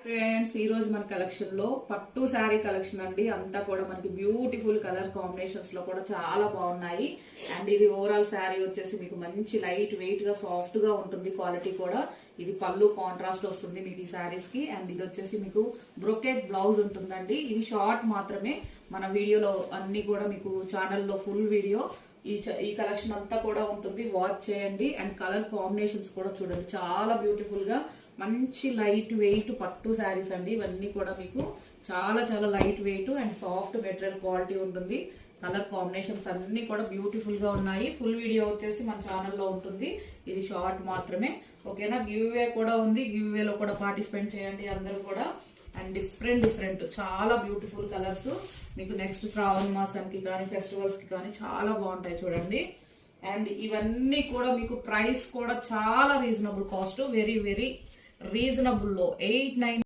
Friends ఈ రోజు మన కలెక్షన్ లో పట్టు శారీ కలెక్షన్ అండి. అంతా కూడా మనకి బ్యూటిఫుల్ కలర్ కాంబినేషన్స్ లో కూడా చాలా బాగున్నాయి. అండ్ ఇది ఓవరాల్ శారీ వచ్చేసి మీకు మంచి లైట్ వెయిట్ గా సాఫ్ట్ గా ఉంటుంది. క్వాలిటీ కూడా ఇది పళ్ళు కాంట్రాస్ట్ వస్తుంది మీకు ఈ శారీస్ కి. అండ్ ఇది వచ్చేసి మీకు బ్రొకెట్ బ్లౌజ్ ఉంటుందండి. ఇది షార్ట్ మాత్రమే, మన వీడియోలో అన్ని కూడా మీకు ఛానల్లో ఫుల్ వీడియో ఈ కలెక్షన్ అంతా కూడా ఉంటుంది, వాచ్ చేయండి. అండ్ కలర్ కాంబినేషన్స్ కూడా చూడండి, చాలా బ్యూటిఫుల్ గా మంచి లైట్ వెయిట్ పట్టు శారీస్ అండి. ఇవన్నీ కూడా మీకు చాలా చాలా light weight and soft material quality ఉంటుంది. కలర్ కాంబినేషన్స్ అన్ని కూడా బ్యూటిఫుల్ గా ఉన్నాయి. ఫుల్ వీడియో వచ్చేసి మన ఛానల్లో ఉంటుంది, ఇది షార్ట్ మాత్రమే. ఓకేనా, గివ్ అవే కూడా ఉంది, గివ్ అవేలో కూడా పార్టిసిపేట్ చేయండి అందరూ కూడా. అండ్ డిఫరెంట్ చాలా బ్యూటిఫుల్ కలర్స్ మీకు నెక్స్ట్ శ్రావణ మాసానికి కానీ ఫెస్టివల్స్ కి కానీ చాలా బాగుంటాయి చూడండి. అండ్ ఇవన్నీ కూడా మీకు ప్రైస్ కూడా చాలా reasonable cost, very very reasonable లో 890